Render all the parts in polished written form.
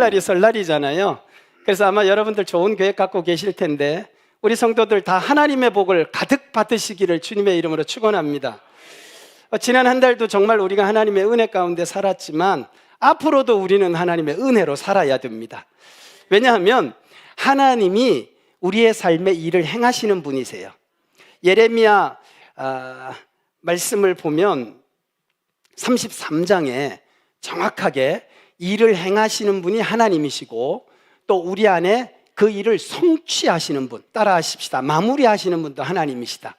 토요일날이 설날이잖아요. 그래서 아마 여러분들 좋은 계획 갖고 계실 텐데 우리 성도들 다 하나님의 복을 가득 받으시기를 주님의 이름으로 축원합니다. 지난 한 달도 정말 우리가 하나님의 은혜 가운데 살았지만 앞으로도 우리는 하나님의 은혜로 살아야 됩니다. 왜냐하면 하나님이 우리의 삶에 일을 행하시는 분이세요. 예레미야 말씀을 보면 33장에 정확하게 일을 행하시는 분이 하나님이시고 또 우리 안에 그 일을 성취하시는 분, 따라 하십시다. 마무리하시는 분도 하나님이시다.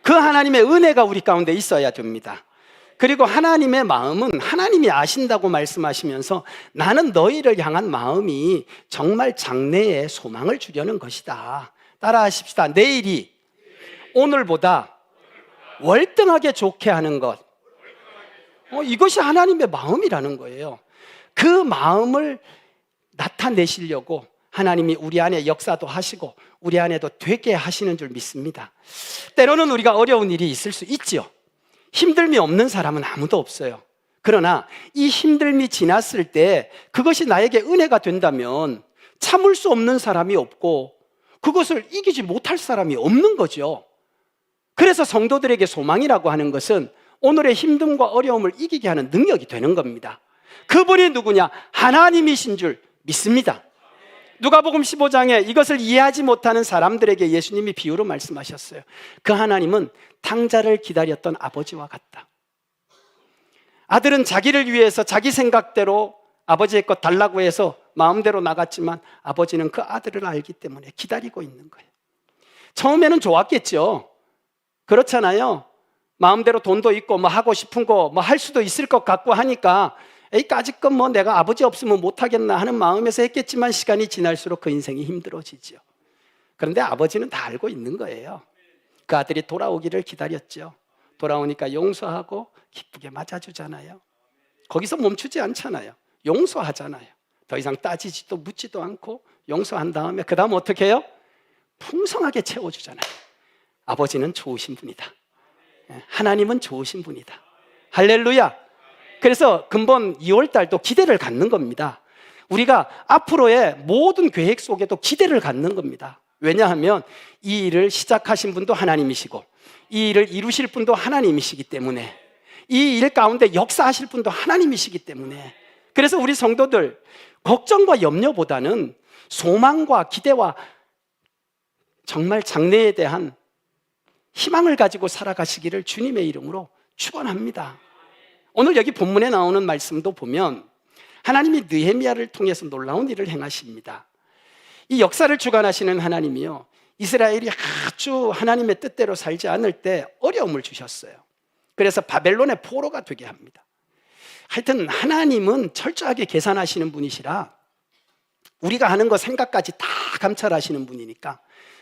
그 하나님의 은혜가 우리 가운데 있어야 됩니다. 그리고 하나님의 마음은 하나님이 아신다고 말씀하시면서 나는 너희를 향한 마음이 정말 장래에 소망을 주려는 것이다. 따라 하십시다. 내일이 오늘보다 월등하게 좋게 하는 것, 이것이 하나님의 마음이라는 거예요. 그 마음을 나타내시려고 하나님이 우리 안에 역사도 하시고 우리 안에도 되게 하시는 줄 믿습니다. 때로는 우리가 어려운 일이 있을 수 있지요. 힘듦이 없는 사람은 아무도 없어요. 그러나 이 힘듦이 지났을 때 그것이 나에게 은혜가 된다면 참을 수 없는 사람이 없고 그것을 이기지 못할 사람이 없는 거죠. 그래서 성도들에게 소망이라고 하는 것은 오늘의 힘듦과 어려움을 이기게 하는 능력이 되는 겁니다. 그분이 누구냐? 하나님이신 줄 믿습니다. 누가복음 15장에 이것을 이해하지 못하는 사람들에게 예수님이 비유로 말씀하셨어요. 그 하나님은 탕자를 기다렸던 아버지와 같다. 아들은 자기를 위해서 자기 생각대로 아버지의 것 달라고 해서 마음대로 나갔지만 아버지는 그 아들을 알기 때문에 기다리고 있는 거예요. 처음에는 좋았겠죠. 그렇잖아요. 마음대로 돈도 있고 뭐 하고 싶은 거 뭐 할 수도 있을 것 같고 하니까 까짓 건 뭐 내가 아버지 없으면 못하겠나 하는 마음에서 했겠지만 시간이 지날수록 그 인생이 힘들어지죠. 그런데 아버지는 다 알고 있는 거예요. 그 아들이 돌아오기를 기다렸죠. 돌아오니까 용서하고 기쁘게 맞아주잖아요. 거기서 멈추지 않잖아요. 용서하잖아요. 더 이상 따지지도 묻지도 않고 용서한 다음에 그 다음 어떻게 해요? 풍성하게 채워주잖아요. 아버지는 좋으신 분이다. 하나님은 좋으신 분이다. 할렐루야. 그래서 근본 2월달도 기대를 갖는 겁니다. 우리가 앞으로의 모든 계획 속에도 기대를 갖는 겁니다. 왜냐하면 이 일을 시작하신 분도 하나님이시고 이 일을 이루실 분도 하나님이시기 때문에 이 일 가운데 역사하실 분도 하나님이시기 때문에 그래서 우리 성도들 걱정과 염려보다는 소망과 기대와 정말 장래에 대한 희망을 가지고 살아가시기를 주님의 이름으로 축원합니다. 오늘 여기 본문에 나오는 말씀도 보면 하나님이 느헤미야를 통해서 놀라운 일을 행하십니다. 이 역사를 주관하시는 하나님이요, 이스라엘이 아주 하나님의 뜻대로 살지 않을 때 어려움을 주셨어요. 그래서 바벨론의 포로가 되게 합니다. 하여튼 하나님은 철저하게 계산하시는 분이시라 우리가 하는 거 생각까지 다 감찰하시는 분이니까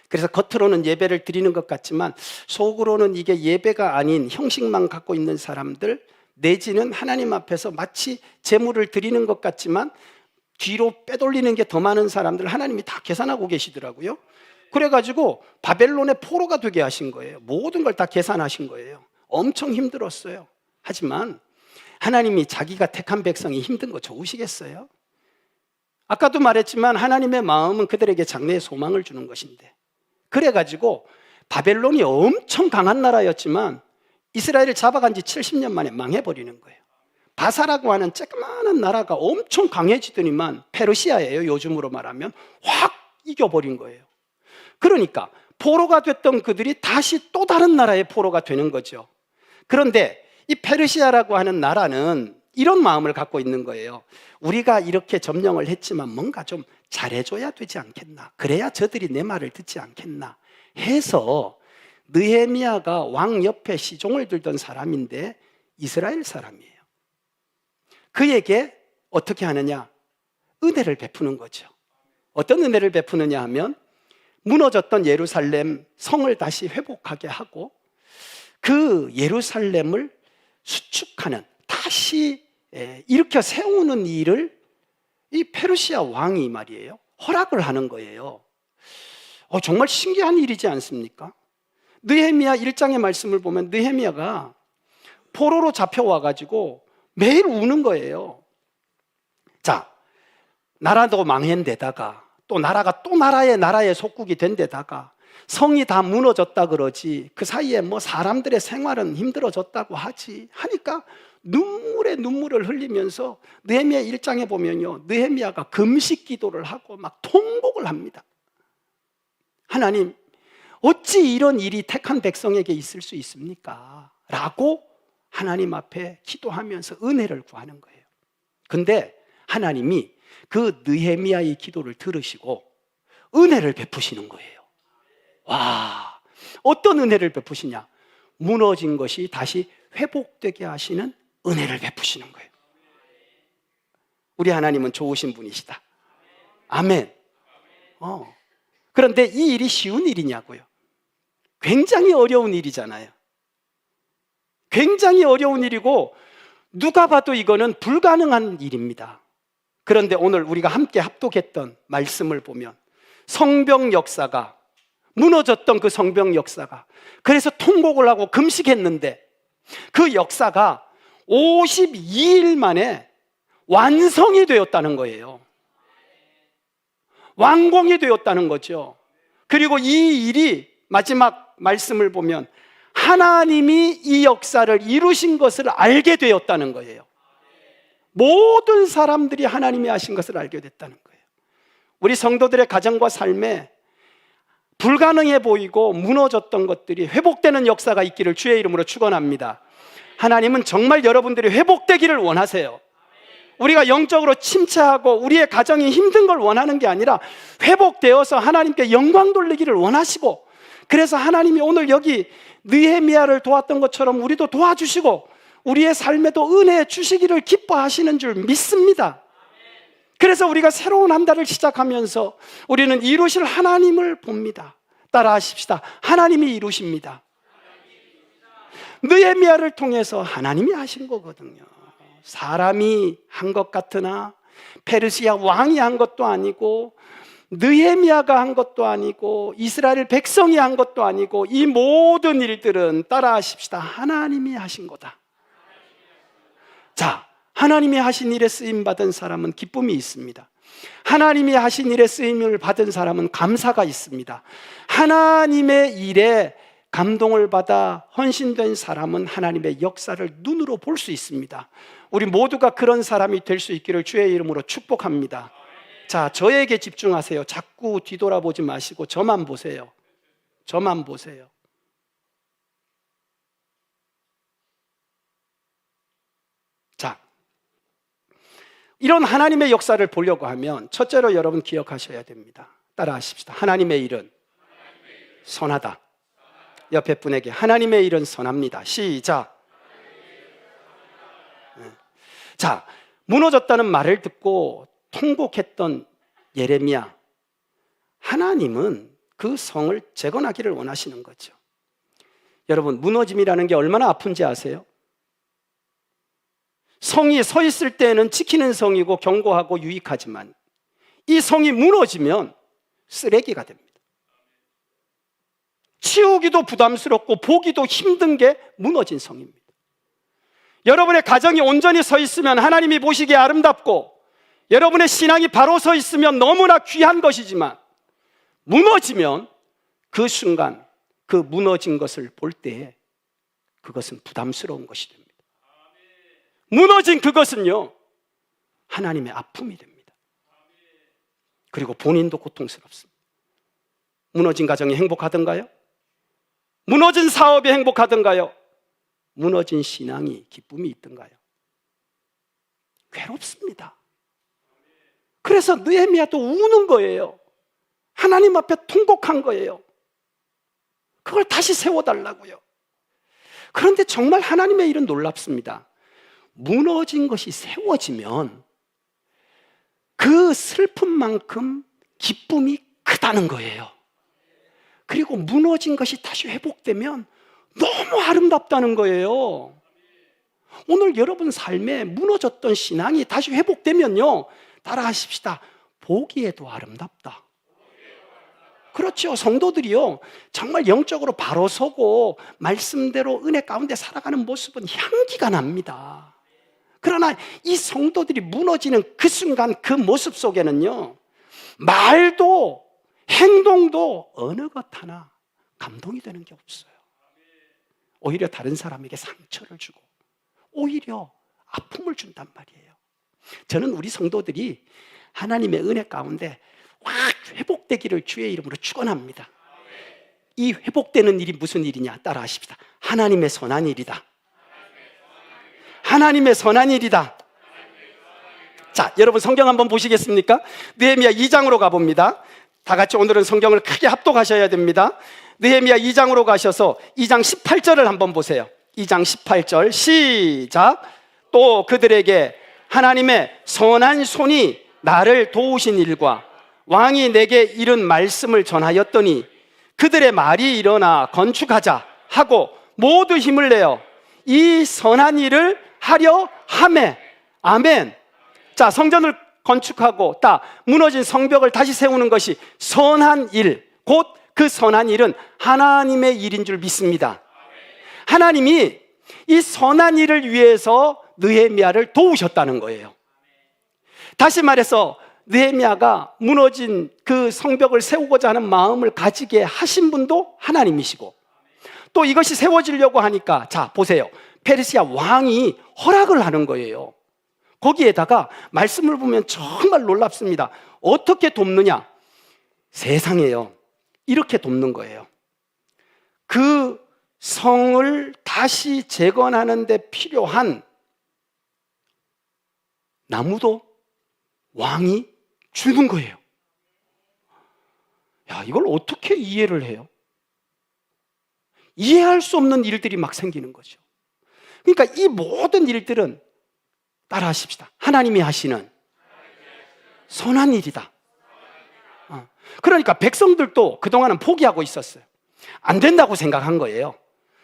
그래서 겉으로는 예배를 드리는 것 같지만 속으로는 이게 예배가 아닌 형식만 갖고 있는 사람들 내지는 하나님 앞에서 마치 제물을 드리는 것 같지만 뒤로 빼돌리는 게 더 많은 사람들 하나님이 다 계산하고 계시더라고요. 그래가지고 바벨론의 포로가 되게 하신 거예요. 모든 걸 다 계산하신 거예요. 엄청 힘들었어요. 하지만 하나님이 자기가 택한 백성이 힘든 거 좋으시겠어요? 아까도 말했지만 하나님의 마음은 그들에게 장래의 소망을 주는 것인데 그래가지고 바벨론이 엄청 강한 나라였지만 이스라엘을 잡아간 지 70년 만에 망해버리는 거예요. 바사라고 하는 쬐끄만한 나라가 엄청 강해지더니만 페르시아예요. 요즘으로 말하면 확 이겨버린 거예요. 그러니까 포로가 됐던 그들이 다시 또 다른 나라의 포로가 되는 거죠. 그런데 이 페르시아라고 하는 나라는 이런 마음을 갖고 있는 거예요. 우리가 이렇게 점령을 했지만 뭔가 좀 잘해줘야 되지 않겠나, 그래야 저들이 내 말을 듣지 않겠나 해서 느헤미야가 왕 옆에 시종을 들던 사람인데 이스라엘 사람이에요. 그에게 어떻게 하느냐? 은혜를 베푸는 거죠. 어떤 은혜를 베푸느냐 하면 무너졌던 예루살렘 성을 다시 회복하게 하고 그 예루살렘을 수축하는, 다시 일으켜 세우는 일을 이 페르시아 왕이 말이에요 허락을 하는 거예요. 정말 신기한 일이지 않습니까? 느헤미야 1장의 말씀을 보면 느헤미야가 포로로 잡혀와가지고 매일 우는 거예요. 자, 나라도 망한 데다가 또 나라가 또 나라의 속국이 된 데다가 성이 다 무너졌다 그러지, 그 사이에 뭐 사람들의 생활은 힘들어졌다고 하니까 눈물에 눈물을 흘리면서 느헤미야 1장에 보면요, 느헤미야가 금식 기도를 하고 막 통곡을 합니다. 하나님, 어찌 이런 일이 택한 백성에게 있을 수 있습니까? 라고 하나님 앞에 기도하면서 은혜를 구하는 거예요. 근데 하나님이 그 느헤미야의 기도를 들으시고 은혜를 베푸시는 거예요. 와, 어떤 은혜를 베푸시냐? 무너진 것이 다시 회복되게 하시는 은혜를 베푸시는 거예요. 우리 하나님은 좋으신 분이시다. 아멘. 그런데 이 일이 쉬운 일이냐고요? 굉장히 어려운 일이잖아요. 굉장히 어려운 일이고 누가 봐도 이거는 불가능한 일입니다. 그런데 오늘 우리가 함께 합독했던 말씀을 보면 성벽 역사가, 무너졌던 그 성벽 역사가, 그래서 통곡을 하고 금식했는데 그 역사가 52일 만에 완성이 되었다는 거예요. 완공이 되었다는 거죠. 그리고 이 일이 마지막 말씀을 보면 하나님이 이 역사를 이루신 것을 알게 되었다는 거예요. 모든 사람들이 하나님이 하신 것을 알게 됐다는 거예요. 우리 성도들의 가정과 삶에 불가능해 보이고 무너졌던 것들이 회복되는 역사가 있기를 주의 이름으로 축원합니다. 하나님은 정말 여러분들이 회복되기를 원하세요. 우리가 영적으로 침체하고 우리의 가정이 힘든 걸 원하는 게 아니라 회복되어서 하나님께 영광 돌리기를 원하시고, 그래서 하나님이 오늘 여기 느헤미야를 도왔던 것처럼 우리도 도와주시고 우리의 삶에도 은혜 주시기를 기뻐하시는 줄 믿습니다. 그래서 우리가 새로운 한 달을 시작하면서 우리는 이루실 하나님을 봅니다. 따라하십시다. 하나님이 이루십니다. 느헤미야를 통해서 하나님이 하신 거거든요. 사람이 한 것 같으나 페르시아 왕이 한 것도 아니고 느헤미야가 한 것도 아니고 이스라엘 백성이 한 것도 아니고 이 모든 일들은 따라하십시다. 하나님이 하신 거다. 자, 하나님이 하신 일에 쓰임받은 사람은 기쁨이 있습니다. 하나님이 하신 일에 쓰임을 받은 사람은 감사가 있습니다. 하나님의 일에 감동을 받아 헌신된 사람은 하나님의 역사를 눈으로 볼 수 있습니다. 우리 모두가 그런 사람이 될 수 있기를 주의 이름으로 축복합니다. 자, 저에게 집중하세요. 자꾸 뒤돌아보지 마시고 저만 보세요. 저만 보세요. 자, 이런 하나님의 역사를 보려고 하면 첫째로 여러분 기억하셔야 됩니다. 따라하십시다. 하나님의 일은 선하다. 옆에 분에게 하나님의 일은 선합니다. 시작. 자, 무너졌다는 말을 듣고 통곡했던 예레미야, 하나님은 그 성을 재건하기를 원하시는 거죠. 여러분, 무너짐이라는 게 얼마나 아픈지 아세요? 성이 서 있을 때는 지키는 성이고 견고하고 유익하지만 이 성이 무너지면 쓰레기가 됩니다. 치우기도 부담스럽고 보기도 힘든 게 무너진 성입니다. 여러분의 가정이 온전히 서 있으면 하나님이 보시기에 아름답고 여러분의 신앙이 바로 서 있으면 너무나 귀한 것이지만 무너지면 그 순간 그 무너진 것을 볼 때에 그것은 부담스러운 것이 됩니다. 무너진 그것은요, 하나님의 아픔이 됩니다. 그리고 본인도 고통스럽습니다. 무너진 가정이 행복하던가요? 무너진 사업이 행복하던가요? 무너진 신앙이 기쁨이 있던가요? 괴롭습니다. 그래서 느헤미야도 우는 거예요. 하나님 앞에 통곡한 거예요. 그걸 다시 세워달라고요. 그런데 정말 하나님의 일은 놀랍습니다. 무너진 것이 세워지면 그 슬픔만큼 기쁨이 크다는 거예요. 그리고 무너진 것이 다시 회복되면 너무 아름답다는 거예요. 오늘 여러분 삶에 무너졌던 신앙이 다시 회복되면요, 따라하십시다. 보기에도 아름답다. 그렇죠. 성도들이요, 정말 영적으로 바로 서고 말씀대로 은혜 가운데 살아가는 모습은 향기가 납니다. 그러나 이 성도들이 무너지는 그 순간 그 모습 속에는요, 말도 행동도 어느 것 하나 감동이 되는 게 없어요. 오히려 다른 사람에게 상처를 주고 오히려 아픔을 준단 말이에요. 저는 우리 성도들이 하나님의 은혜 가운데 확 회복되기를 주의 이름으로 축원합니다. 이 회복되는 일이 무슨 일이냐? 따라 하십시다. 하나님의 선한 일이다. 하나님의 선한 일이다. 자, 여러분 성경 한번 보시겠습니까? 느헤미야 2장으로 가봅니다. 다 같이 오늘은 성경을 크게 합독하셔야 됩니다. 느헤미야 2장으로 가셔서 2장 18절을 한번 보세요. 2장 18절 시작. 또 그들에게 하나님의 선한 손이 나를 도우신 일과 왕이 내게 이른 말씀을 전하였더니 그들의 말이 일어나 건축하자 하고 모두 힘을 내어 이 선한 일을 하려 하매. 아멘. 자, 성전을 건축하고 무너진 성벽을 다시 세우는 것이 선한 일, 곧 그 선한 일은 하나님의 일인 줄 믿습니다. 하나님이 이 선한 일을 위해서 느헤미야를 도우셨다는 거예요. 다시 말해서 느헤미야가 무너진 그 성벽을 세우고자 하는 마음을 가지게 하신 분도 하나님이시고, 또 이것이 세워지려고 하니까 자 보세요, 페르시아 왕이 허락을 하는 거예요. 거기에다가 말씀을 보면 정말 놀랍습니다. 어떻게 돕느냐? 세상에요, 이렇게 돕는 거예요. 그 성을 다시 재건하는 데 필요한 나무도 왕이 주는 거예요. 야, 이걸 어떻게 이해를 해요? 이해할 수 없는 일들이 막 생기는 거죠. 그러니까 이 모든 일들은 따라 하십시다. 하나님이 하시는 선한 일이다. 그러니까 백성들도 그동안은 포기하고 있었어요. 안 된다고 생각한 거예요.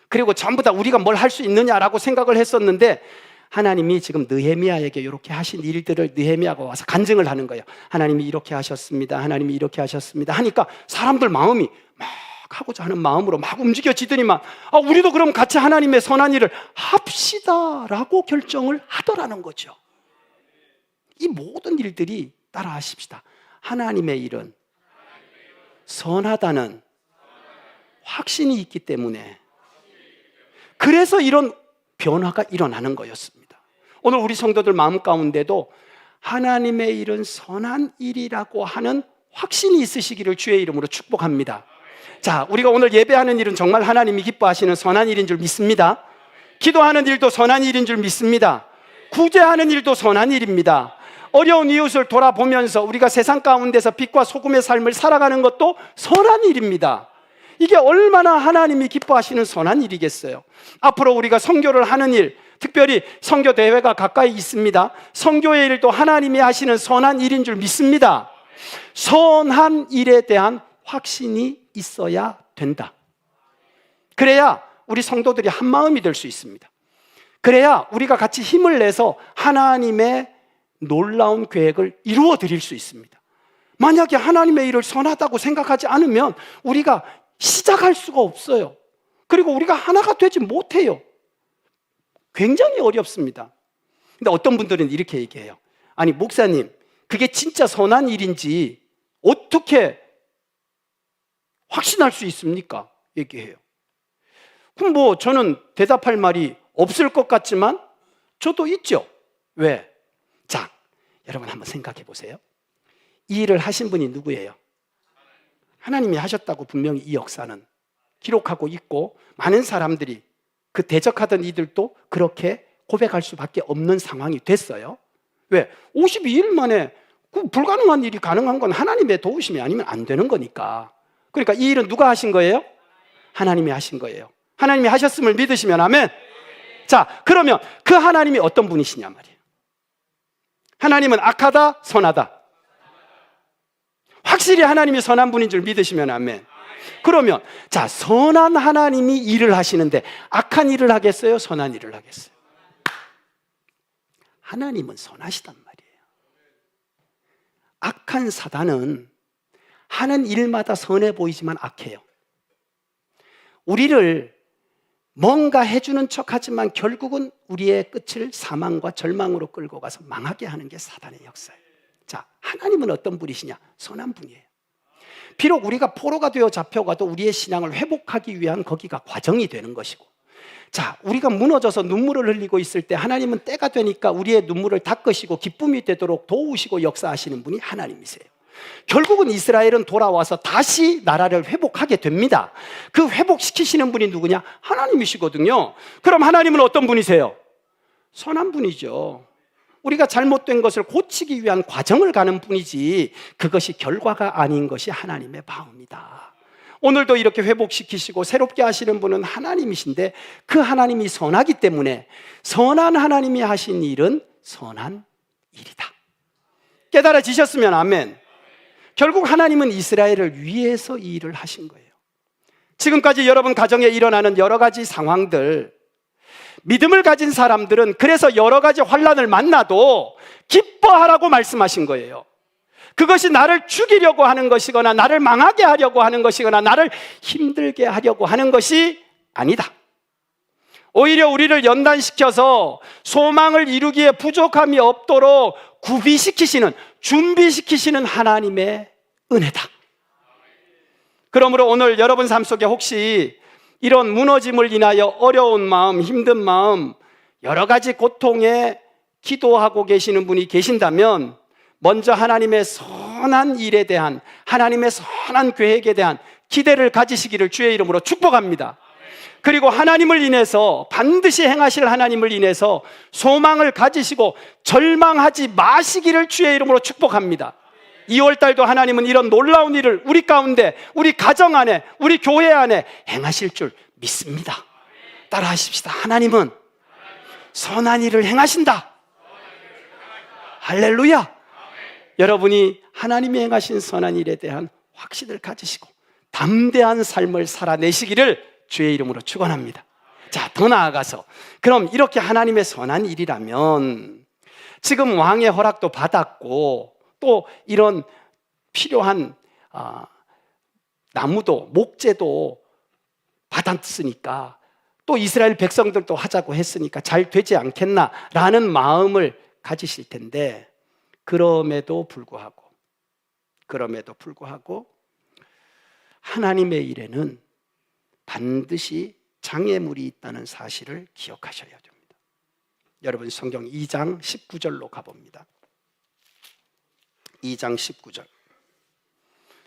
그리고 전부 다 우리가 뭘 할 수 있느냐라고 생각을 했었는데, 하나님이 지금 느헤미야에게 이렇게 하신 일들을 느헤미야가 와서 간증을 하는 거예요. 하나님이 이렇게 하셨습니다. 하나님이 이렇게 하셨습니다. 하니까 사람들 마음이 막 하고자 하는 마음으로 막 움직여지더니만, 우리도 그럼 같이 하나님의 선한 일을 합시다라고 결정을 하더라는 거죠. 이 모든 일들이 따라 하십시다. 하나님의 일은 선하다는 확신이 있기 때문에, 그래서 이런 변화가 일어나는 거였습니다. 오늘 우리 성도들 마음 가운데도 하나님의 일은 선한 일이라고 하는 확신이 있으시기를 주의 이름으로 축복합니다. 자, 우리가 오늘 예배하는 일은 정말 하나님이 기뻐하시는 선한 일인 줄 믿습니다. 기도하는 일도 선한 일인 줄 믿습니다. 구제하는 일도 선한 일입니다. 어려운 이웃을 돌아보면서 우리가 세상 가운데서 빛과 소금의 삶을 살아가는 것도 선한 일입니다. 이게 얼마나 하나님이 기뻐하시는 선한 일이겠어요. 앞으로 우리가 선교를 하는 일, 특별히 선교 대회가 가까이 있습니다. 선교의 일도 하나님이 하시는 선한 일인 줄 믿습니다. 선한 일에 대한 확신이 있어야 된다. 그래야 우리 성도들이 한 마음이 될 수 있습니다. 그래야 우리가 같이 힘을 내서 하나님의 놀라운 계획을 이루어 드릴 수 있습니다. 만약에 하나님의 일을 선하다고 생각하지 않으면 우리가 시작할 수가 없어요. 그리고 우리가 하나가 되지 못해요. 굉장히 어렵습니다. 근데 어떤 분들은 이렇게 얘기해요. 아니 목사님, 그게 진짜 선한 일인지 어떻게 확신할 수 있습니까? 얘기해요. 그럼 저는 대답할 말이 없을 것 같지만 저도 있죠. 왜? 자, 여러분 한번 생각해 보세요. 이 일을 하신 분이 누구예요? 하나님이 하셨다고 분명히 이 역사는 기록하고 있고, 많은 사람들이 그 대적하던 이들도 그렇게 고백할 수밖에 없는 상황이 됐어요. 왜? 52일 만에 그 불가능한 일이 가능한 건 하나님의 도우심이 아니면 안 되는 거니까. 그러니까 이 일은 누가 하신 거예요? 하나님이 하신 거예요. 하나님이 하셨음을 믿으시면 아멘. 자, 그러면 그 하나님이 어떤 분이시냐 말이에요. 하나님은 악하다, 선하다. 확실히 하나님이 선한 분인 줄 믿으시면 아멘. 그러면 자, 선한 하나님이 일을 하시는데 악한 일을 하겠어요? 선한 일을 하겠어요? 하나님은 선하시단 말이에요. 악한 사단은 하는 일마다 선해 보이지만 악해요. 우리를 뭔가 해주는 척하지만 결국은 우리의 끝을 사망과 절망으로 끌고 가서 망하게 하는 게 사단의 역사예요. 자, 하나님은 어떤 분이시냐? 선한 분이에요. 비록 우리가 포로가 되어 잡혀가도 우리의 신앙을 회복하기 위한 거기가 과정이 되는 것이고, 자, 우리가 무너져서 눈물을 흘리고 있을 때 하나님은 때가 되니까 우리의 눈물을 닦으시고 기쁨이 되도록 도우시고 역사하시는 분이 하나님이세요. 결국은 이스라엘은 돌아와서 다시 나라를 회복하게 됩니다. 그 회복시키시는 분이 누구냐? 하나님이시거든요. 그럼 하나님은 어떤 분이세요? 선한 분이죠. 우리가 잘못된 것을 고치기 위한 과정을 가는 분이지 그것이 결과가 아닌 것이 하나님의 마음이다. 오늘도 이렇게 회복시키시고 새롭게 하시는 분은 하나님이신데, 그 하나님이 선하기 때문에 선한 하나님이 하신 일은 선한 일이다. 깨달아지셨으면 아멘. 결국 하나님은 이스라엘을 위해서 이 일을 하신 거예요. 지금까지 여러분 가정에 일어나는 여러 가지 상황들, 믿음을 가진 사람들은 그래서 여러 가지 환난을 만나도 기뻐하라고 말씀하신 거예요. 그것이 나를 죽이려고 하는 것이거나 나를 망하게 하려고 하는 것이거나 나를 힘들게 하려고 하는 것이 아니다. 오히려 우리를 연단시켜서 소망을 이루기에 부족함이 없도록 구비시키시는, 준비시키시는 하나님의 은혜다. 그러므로 오늘 여러분 삶 속에 혹시 이런 무너짐을 인하여 어려운 마음, 힘든 마음, 여러 가지 고통에 기도하고 계시는 분이 계신다면 먼저 하나님의 선한 일에 대한, 하나님의 선한 계획에 대한 기대를 가지시기를 주의 이름으로 축복합니다. 그리고 하나님을 인해서, 반드시 행하실 하나님을 인해서 소망을 가지시고 절망하지 마시기를 주의 이름으로 축복합니다. 2월달도 하나님은 이런 놀라운 일을 우리 가운데, 우리 가정 안에, 우리 교회 안에 행하실 줄 믿습니다. 따라 하십시다. 하나님은 선한 일을 행하신다. 할렐루야. 여러분이 하나님이 행하신 선한 일에 대한 확신을 가지시고 담대한 삶을 살아내시기를 주의 이름으로 축원합니다. 자, 더 나아가서 그럼 이렇게 하나님의 선한 일이라면 지금 왕의 허락도 받았고 또 이런 필요한 나무도, 목재도 받았으니까, 또 이스라엘 백성들도 하자고 했으니까 잘 되지 않겠나라는 마음을 가지실 텐데, 그럼에도 불구하고 하나님의 일에는 반드시 장애물이 있다는 사실을 기억하셔야 됩니다. 여러분 성경 2장 19절로 가봅니다. 2장 19절.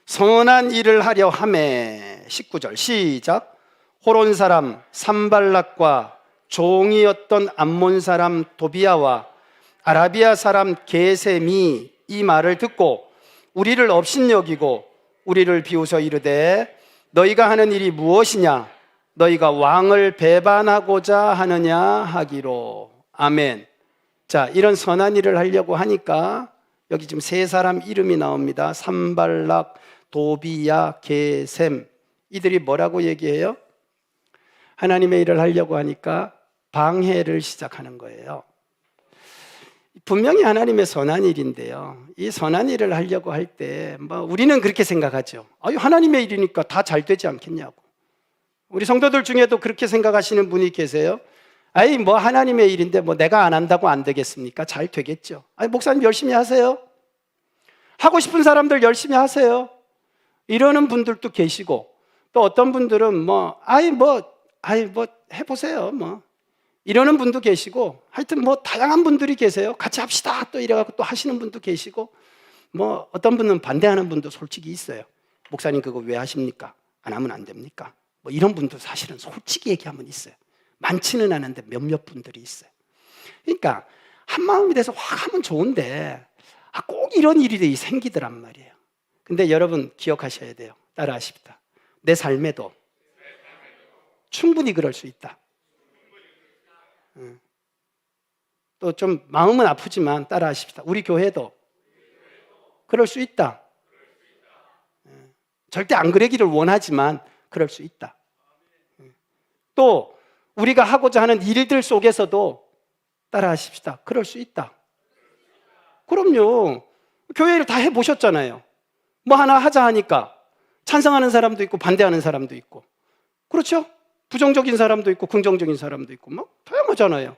선한 일을 하려 하매, 19절 시작. 호론 사람 산발락과 종이었던 암몬 사람 도비아와 아라비아 사람 게셈이 이 말을 듣고 우리를 업신여기고 우리를 비웃어 이르되 너희가 하는 일이 무엇이냐? 너희가 왕을 배반하고자 하느냐 하기로. 아멘. 자, 이런 선한 일을 하려고 하니까 여기 지금 세 사람 이름이 나옵니다. 산발락, 도비야, 게셈. 이들이 뭐라고 얘기해요? 하나님의 일을 하려고 하니까 방해를 시작하는 거예요. 분명히 하나님의 선한 일인데요, 이 선한 일을 하려고 할 때 우리는 그렇게 생각하죠. 하나님의 일이니까 다 잘 되지 않겠냐고. 우리 성도들 중에도 그렇게 생각하시는 분이 계세요. 하나님의 일인데 내가 안 한다고 안 되겠습니까? 잘 되겠죠. 목사님 열심히 하세요. 하고 싶은 사람들 열심히 하세요. 이러는 분들도 계시고, 또 어떤 분들은 해보세요. 이러는 분도 계시고, 하여튼 다양한 분들이 계세요. 같이 합시다. 또 이래갖고 또 하시는 분도 계시고, 어떤 분은 반대하는 분도 솔직히 있어요. 목사님 그거 왜 하십니까? 안 하면 안 됩니까? 이런 분도 사실은 솔직히 얘기하면 있어요. 많지는 않은데 몇몇 분들이 있어요. 그러니까 한 마음이 돼서 확 하면 좋은데 꼭 이런 일이 생기더란 말이에요. 근데 여러분 기억하셔야 돼요. 따라 하십시다. 내 삶에도 충분히 그럴 수 있다. 또 좀 마음은 아프지만 따라 하십시다. 우리 교회도 그럴 수 있다. 절대 안 그러기를 원하지만 그럴 수 있다. 또 우리가 하고자 하는 일들 속에서도 따라 하십시다. 그럴 수 있다. 그럼요. 교회를 다 해보셨잖아요. 하나 하자 하니까 찬성하는 사람도 있고 반대하는 사람도 있고, 그렇죠? 부정적인 사람도 있고 긍정적인 사람도 있고 막 다양하잖아요.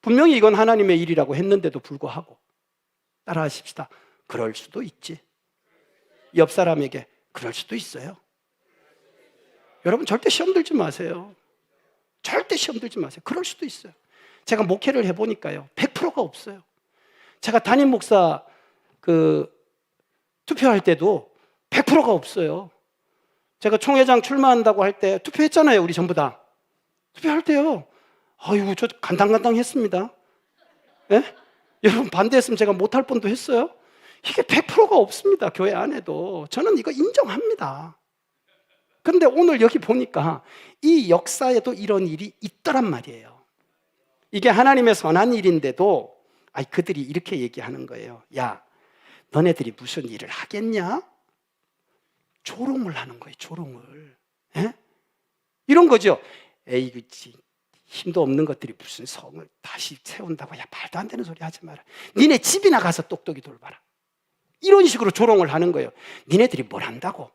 분명히 이건 하나님의 일이라고 했는데도 불구하고 따라하십시다. 그럴 수도 있지. 옆 사람에게 그럴 수도 있어요. 여러분 절대 시험 들지 마세요. 절대 시험 들지 마세요. 그럴 수도 있어요. 제가 목회를 해보니까요, 100%가 없어요. 제가 담임 목사 투표할 때도 100%가 없어요. 제가 총회장 출마한다고 할 때 투표했잖아요. 우리 전부 다 투표할 때요, 아이고 저 간당간당했습니다. 예? 여러분 반대했으면 제가 못할 뻔도 했어요. 이게 100%가 없습니다. 교회 안에도. 저는 이거 인정합니다. 그런데 오늘 여기 보니까 이 역사에도 이런 일이 있더란 말이에요. 이게 하나님의 선한 일인데도 그들이 이렇게 얘기하는 거예요. 야, 너네들이 무슨 일을 하겠냐? 조롱을 하는 거예요. 조롱을. 에? 이런 거죠. 에이, 힘도 없는 것들이 무슨 성을 다시 세운다고. 야, 말도 안 되는 소리 하지 마라. 니네 집이나 가서 똑똑히 돌봐라. 이런 식으로 조롱을 하는 거예요. 니네들이 뭘 한다고.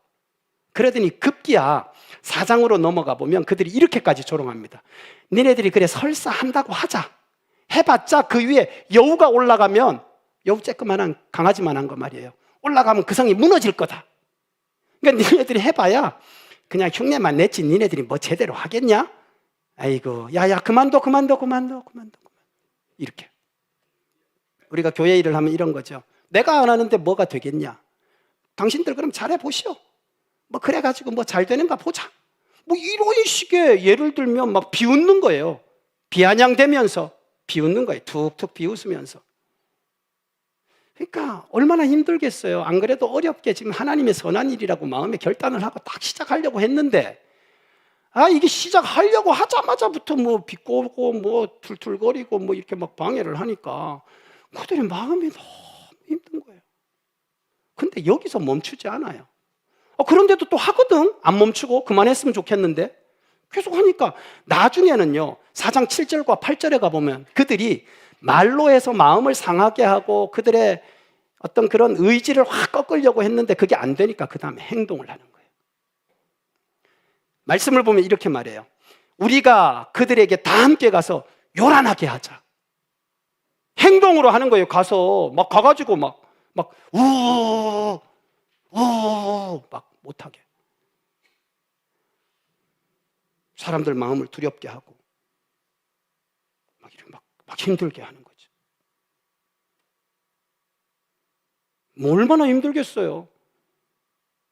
그러더니 급기야 4장으로 넘어가 보면 그들이 이렇게까지 조롱합니다. 니네들이 그래 설사 한다고 하자. 해봤자 그 위에 여우가 올라가면, 여우 쬐끄만한 강아지만한 거 말이에요. 올라가면 그 성이 무너질 거다. 그러니까 니네들이 해봐야 그냥 흉내만 냈지 니네들이 뭐 제대로 하겠냐? 아이고, 야야 그만둬. 이렇게. 우리가 교회 일을 하면 이런 거죠. 내가 안 하는데 뭐가 되겠냐? 당신들 그럼 잘해보시오. 뭐 그래가지고 뭐 잘 되는가 보자. 뭐 이런 식의 예를 들면 막 비웃는 거예요. 비아냥대면서 비웃는 거예요. 툭툭 비웃으면서. 그러니까 얼마나 힘들겠어요. 안 그래도 어렵게 지금 하나님의 선한 일이라고 마음에 결단을 하고 딱 시작하려고 했는데, 이게 시작하려고 하자마자부터 뭐 비꼬고 뭐 툴툴거리고 뭐 이렇게 막 방해를 하니까 그들의 마음이 너무 힘든 거예요. 근데 여기서 멈추지 않아요. 그런데도 또 하거든. 안 멈추고 그만했으면 좋겠는데 계속 하니까 나중에는요, 4장 7절과 8절에 가보면 그들이 말로 해서 마음을 상하게 하고 그들의 어떤 그런 의지를 확 꺾으려고 했는데 그게 안 되니까 그 다음에 행동을 하는 거예요. 말씀을 보면 이렇게 말해요. 우리가 그들에게 다 함께 가서 요란하게 하자. 행동으로 하는 거예요. 가서 막 가가지고 막 우우 막 못하게, 사람들 마음을 두렵게 하고 막 힘들게 하는 거죠. 뭐 얼마나 힘들겠어요.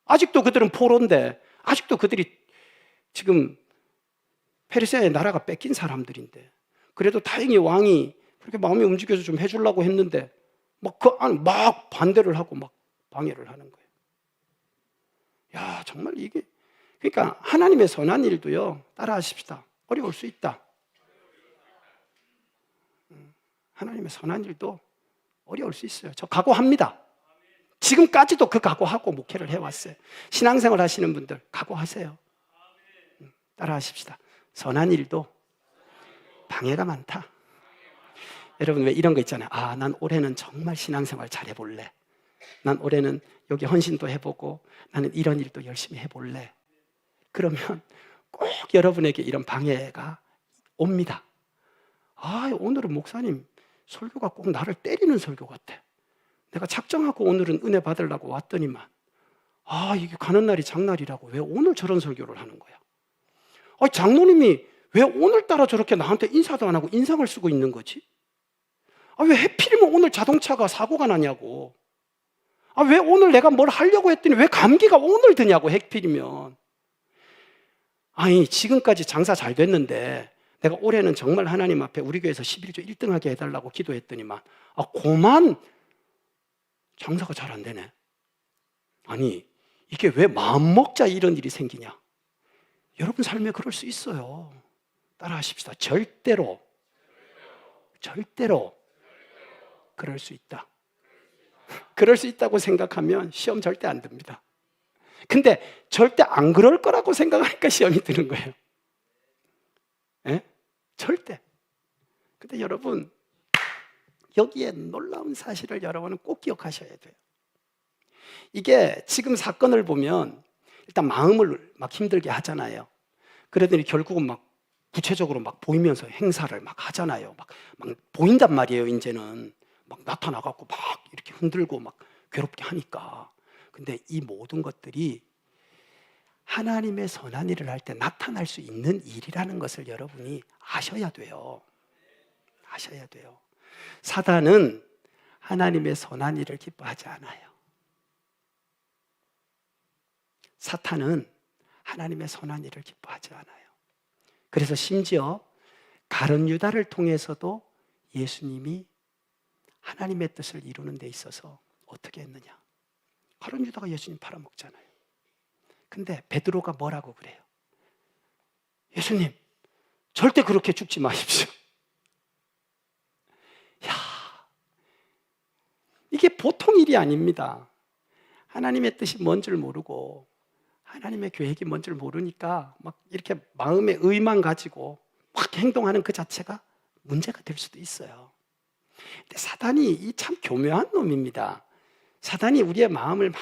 아직도 그들은 포로인데, 아직도 그들이 지금 페르시아의 나라가 뺏긴 사람들인데, 그래도 다행히 왕이 그렇게 마음이 움직여서 좀 해주려고 했는데 막 반대를 하고 막 방해를 하는 거예요. 야, 정말 이게, 그러니까 하나님의 선한 일도요, 따라하십시다. 어려울 수 있다. 하나님의 선한 일도 어려울 수 있어요. 저 각오합니다. 지금까지도 그 각오하고 목회를 해왔어요. 신앙생활 하시는 분들 각오하세요. 따라하십시다. 선한 일도 방해가 많다. 여러분 왜 이런 거 있잖아요. 난 올해는 정말 신앙생활 잘 해볼래. 난 올해는 여기 헌신도 해보고 나는 이런 일도 열심히 해볼래. 그러면 꼭 여러분에게 이런 방해가 옵니다. 오늘은 목사님 설교가 꼭 나를 때리는 설교 같아. 내가 작정하고 오늘은 은혜 받으려고 왔더니만 이게 가는 날이 장날이라고 왜 오늘 저런 설교를 하는 거야? 장로님이 왜 오늘따라 저렇게 나한테 인사도 안 하고 인상을 쓰고 있는 거지? 왜 하필이면 오늘 자동차가 사고가 나냐고. 왜 오늘 내가 뭘 하려고 했더니 왜 감기가 오늘 드냐고, 하필이면. 지금까지 장사 잘 됐는데 내가 올해는 정말 하나님 앞에 우리 교회에서 11조 1등하게 해달라고 기도했더니만 고만 장사가 잘 안 되네. 이게 왜 마음먹자 이런 일이 생기냐? 여러분 삶에 그럴 수 있어요. 따라하십시다. 절대로 그럴 수 있다. 그럴 수 있다고 생각하면 시험 절대 안 듭니다. 근데 절대 안 그럴 거라고 생각하니까 시험이 드는 거예요. 절대. 근데 여러분, 여기에 놀라운 사실을 여러분은 꼭 기억하셔야 돼요. 이게 지금 사건을 보면 일단 마음을 막 힘들게 하잖아요. 그러더니 결국은 막 구체적으로 막 보이면서 행사를 막 하잖아요. 막 보인단 말이에요. 이제는 막 나타나갖고 막 이렇게 흔들고 막 괴롭게 하니까. 근데 이 모든 것들이 하나님의 선한 일을 할 때 나타날 수 있는 일이라는 것을 여러분이 아셔야 돼요. 아셔야 돼요. 사단은 하나님의 선한 일을 기뻐하지 않아요. 사탄은 하나님의 선한 일을 기뻐하지 않아요. 그래서 심지어 가룟 유다를 통해서도 예수님이 하나님의 뜻을 이루는 데 있어서 어떻게 했느냐? 가룟 유다가 예수님 팔아먹잖아요. 근데 베드로가 뭐라고 그래요? 예수님, 절대 그렇게 죽지 마십시오. 야, 이게 보통 일이 아닙니다. 하나님의 뜻이 뭔 줄 모르고 하나님의 계획이 뭔 줄 모르니까 막 이렇게 마음의 의만 가지고 막 행동하는 그 자체가 문제가 될 수도 있어요. 근데 사단이 참 교묘한 놈입니다. 사단이 우리의 마음을 막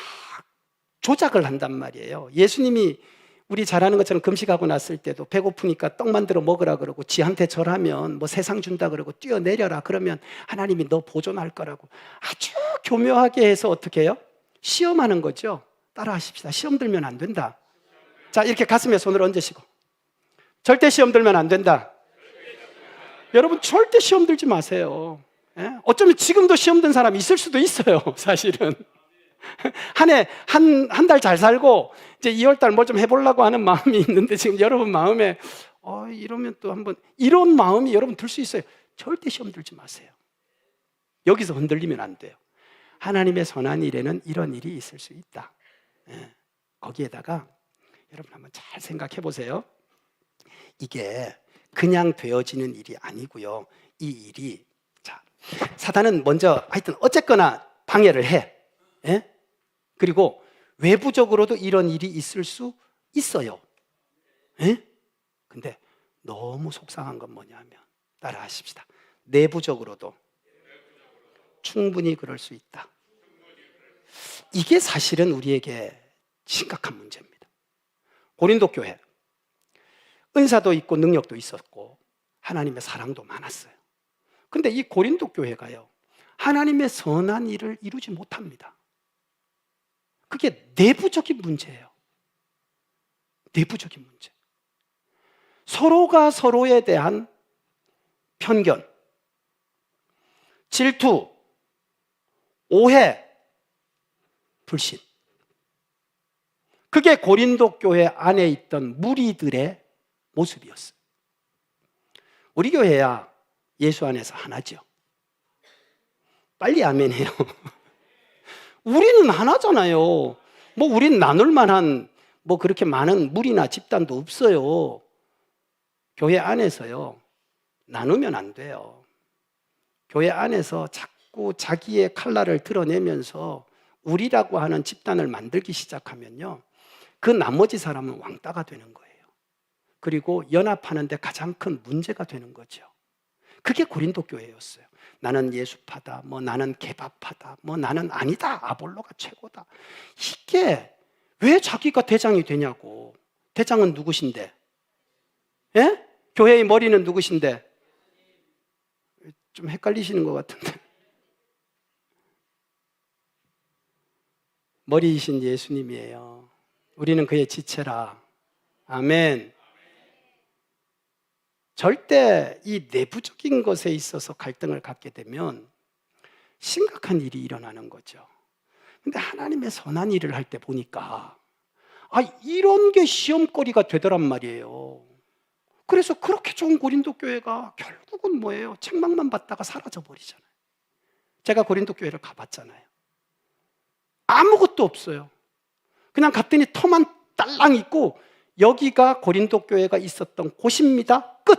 조작을 한단 말이에요. 예수님이 우리 잘 아는 것처럼 금식하고 났을 때도 배고프니까 떡 만들어 먹으라 그러고 지한테 절하면 뭐 세상 준다 그러고 뛰어내려라 그러면 하나님이 너 보존할 거라고 아주 교묘하게 해서 어떻게 해요? 시험하는 거죠. 따라 하십시다. 시험 들면 안 된다. 자, 이렇게 가슴에 손을 얹으시고 절대 시험 들면 안 된다. 여러분 절대 시험 들지 마세요. 예? 어쩌면 지금도 시험 든 사람이 있을 수도 있어요. 사실은 한 달 잘 살고 이제 2월달 뭘 좀 해보려고 하는 마음이 있는데 지금 여러분 마음에 이러면 또 한번 이런 마음이 여러분 들 수 있어요. 절대 시험 들지 마세요. 여기서 흔들리면 안 돼요. 하나님의 선한 일에는 이런 일이 있을 수 있다. 예. 거기에다가 여러분 한번 잘 생각해 보세요. 이게 그냥 되어지는 일이 아니고요. 이 일이 사단은 먼저 하여튼 어쨌거나 방해를 해. 예? 그리고 외부적으로도 이런 일이 있을 수 있어요. 예? 근데 너무 속상한 건 뭐냐면 따라 하십시다. 내부적으로도 충분히 그럴 수 있다. 이게 사실은 우리에게 심각한 문제입니다. 고린도 교회 은사도 있고 능력도 있었고 하나님의 사랑도 많았어요. 근데 이 고린도 교회가요 하나님의 선한 일을 이루지 못합니다. 그게 내부적인 문제예요. 내부적인 문제. 서로가 서로에 대한 편견, 질투, 오해, 불신. 그게 고린도 교회 안에 있던 무리들의 모습이었어요. 우리 교회야 예수 안에서 하나죠. 빨리 아멘해요. 우리는 하나잖아요. 뭐 우린 나눌 만한 뭐 그렇게 많은 무리나 집단도 없어요. 교회 안에서요 나누면 안 돼요. 교회 안에서 자꾸 자기의 칼날을 드러내면서 우리라고 하는 집단을 만들기 시작하면요 그 나머지 사람은 왕따가 되는 거예요. 그리고 연합하는 데 가장 큰 문제가 되는 거죠. 그게 고린도 교회였어요. 나는 예수파다, 뭐 나는 개바파다, 뭐 나는 아니다, 아볼로가 최고다. 이게 왜 자기가 대장이 되냐고. 대장은 누구신데? 예? 교회의 머리는 누구신데? 좀 헷갈리시는 것 같은데. 머리이신 예수님이에요. 우리는 그의 지체라. 아멘. 절대 이 내부적인 것에 있어서 갈등을 갖게 되면 심각한 일이 일어나는 거죠. 근데 하나님의 선한 일을 할 때 보니까 이런 게 시험거리가 되더란 말이에요. 그래서 그렇게 좋은 고린도 교회가 결국은 뭐예요? 책망만 받다가 사라져 버리잖아요. 제가 고린도 교회를 가봤잖아요. 아무것도 없어요. 그냥 갔더니 터만 딸랑 있고 여기가 고린도 교회가 있었던 곳입니다. 끝!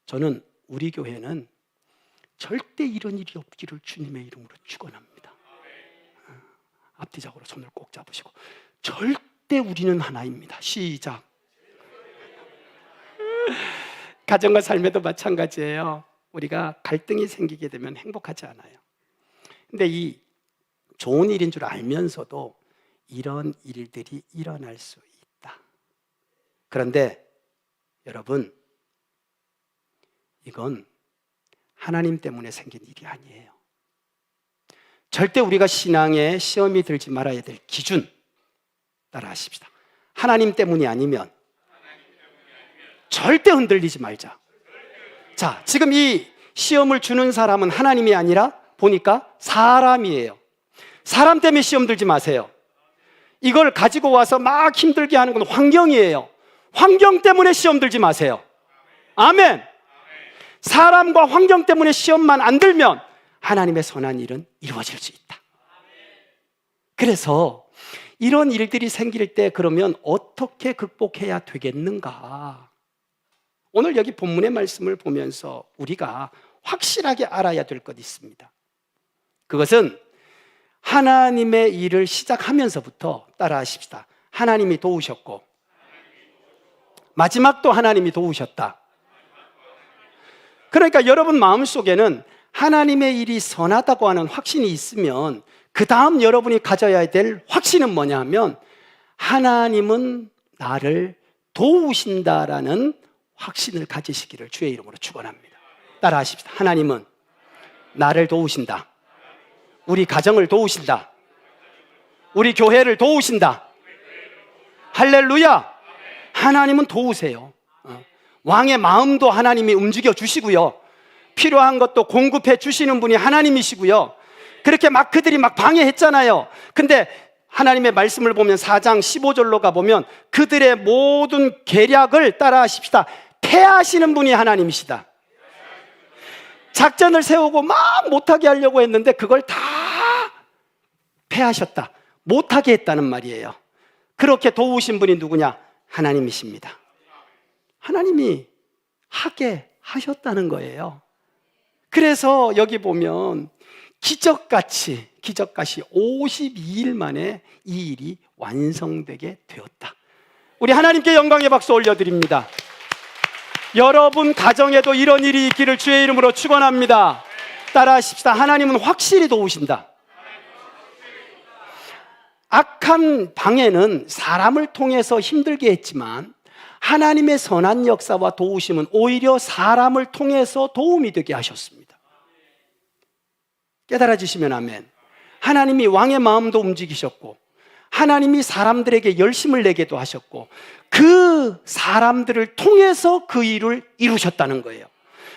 저는 우리 교회는 절대 이런 일이 없기를 주님의 이름으로 축원합니다. 앞뒤적으로 손을 꼭 잡으시고 절대 우리는 하나입니다. 시작. 가정과 삶에도 마찬가지예요. 우리가 갈등이 생기게 되면 행복하지 않아요. 근데 이 좋은 일인 줄 알면서도 이런 일들이 일어날 수 있다. 그런데 여러분, 이건 하나님 때문에 생긴 일이 아니에요. 절대 우리가 신앙에 시험이 들지 말아야 될 기준 따라하십시다. 하나님 때문이 아니면 절대 흔들리지 말자. 자, 지금 이 시험을 주는 사람은 하나님이 아니라 보니까 사람이에요. 사람 때문에 시험 들지 마세요. 이걸 가지고 와서 막 힘들게 하는 건 환경이에요. 환경 때문에 시험 들지 마세요. 아멘. 사람과 환경 때문에 시험만 안 들면 하나님의 선한 일은 이루어질 수 있다. 그래서 이런 일들이 생길 때 그러면 어떻게 극복해야 되겠는가? 오늘 여기 본문의 말씀을 보면서 우리가 확실하게 알아야 될 것이 있습니다. 그것은 하나님의 일을 시작하면서부터 따라하십시다. 하나님이 도우셨고 마지막도 하나님이 도우셨다. 그러니까 여러분 마음속에는 하나님의 일이 선하다고 하는 확신이 있으면 그 다음 여러분이 가져야 될 확신은 뭐냐 하면 하나님은 나를 도우신다라는 확신을 가지시기를 주의 이름으로 축원합니다. 따라하십시다. 하나님은 나를 도우신다. 우리 가정을 도우신다. 우리 교회를 도우신다. 할렐루야. 하나님은 도우세요. 왕의 마음도 하나님이 움직여 주시고요, 필요한 것도 공급해 주시는 분이 하나님이시고요. 그렇게 막 그들이 막 방해했잖아요. 근데 하나님의 말씀을 보면 4장 15절로 가보면 그들의 모든 계략을 따라하십시다. 패하시는 분이 하나님이시다. 작전을 세우고 막 못하게 하려고 했는데 그걸 다 패하셨다. 못하게 했다는 말이에요. 그렇게 도우신 분이 누구냐? 하나님이십니다. 하나님이 하게 하셨다는 거예요. 그래서 여기 보면 기적같이 52일 만에 이 일이 완성되게 되었다. 우리 하나님께 영광의 박수 올려드립니다. 여러분 가정에도 이런 일이 있기를 주의 이름으로 축원합니다. 따라하십시다. 하나님은 확실히 도우신다. 악한 방해는 사람을 통해서 힘들게 했지만 하나님의 선한 역사와 도우심은 오히려 사람을 통해서 도움이 되게 하셨습니다. 깨달아지시면 아멘. 하나님이 왕의 마음도 움직이셨고 하나님이 사람들에게 열심을 내게도 하셨고 그 사람들을 통해서 그 일을 이루셨다는 거예요.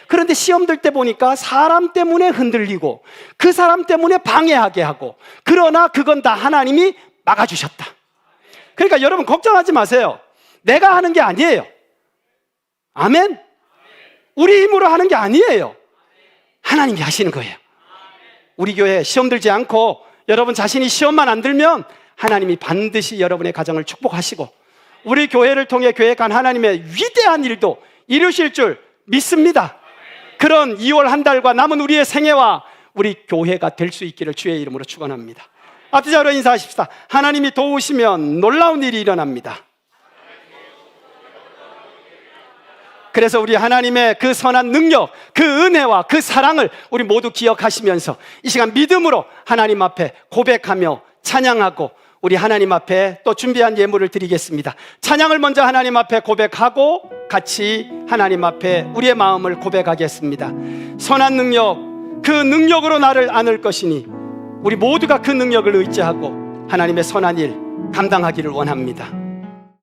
그런데 시험들 때 보니까 사람 때문에 흔들리고 그 사람 때문에 방해하게 하고, 그러나 그건 다 하나님이 막아주셨다. 그러니까 여러분 걱정하지 마세요. 내가 하는 게 아니에요. 아멘. 우리 힘으로 하는 게 아니에요. 하나님이 하시는 거예요. 우리 교회 시험 들지 않고 여러분 자신이 시험만 안 들면 하나님이 반드시 여러분의 가정을 축복하시고 우리 교회를 통해 계획한 하나님의 위대한 일도 이루실 줄 믿습니다. 그런 2월 한 달과 남은 우리의 생애와 우리 교회가 될 수 있기를 주의 이름으로 축원합니다. 앞뒤자로 인사하십시다. 하나님이 도우시면 놀라운 일이 일어납니다. 그래서 우리 하나님의 그 선한 능력, 그 은혜와 그 사랑을 우리 모두 기억하시면서 이 시간 믿음으로 하나님 앞에 고백하며 찬양하고 우리 하나님 앞에 또 준비한 예물을 드리겠습니다. 찬양을 먼저 하나님 앞에 고백하고 같이 하나님 앞에 우리의 마음을 고백하겠습니다. 선한 능력, 그 능력으로 나를 안을 것이니 우리 모두가 그 능력을 의지하고 하나님의 선한 일 감당하기를 원합니다.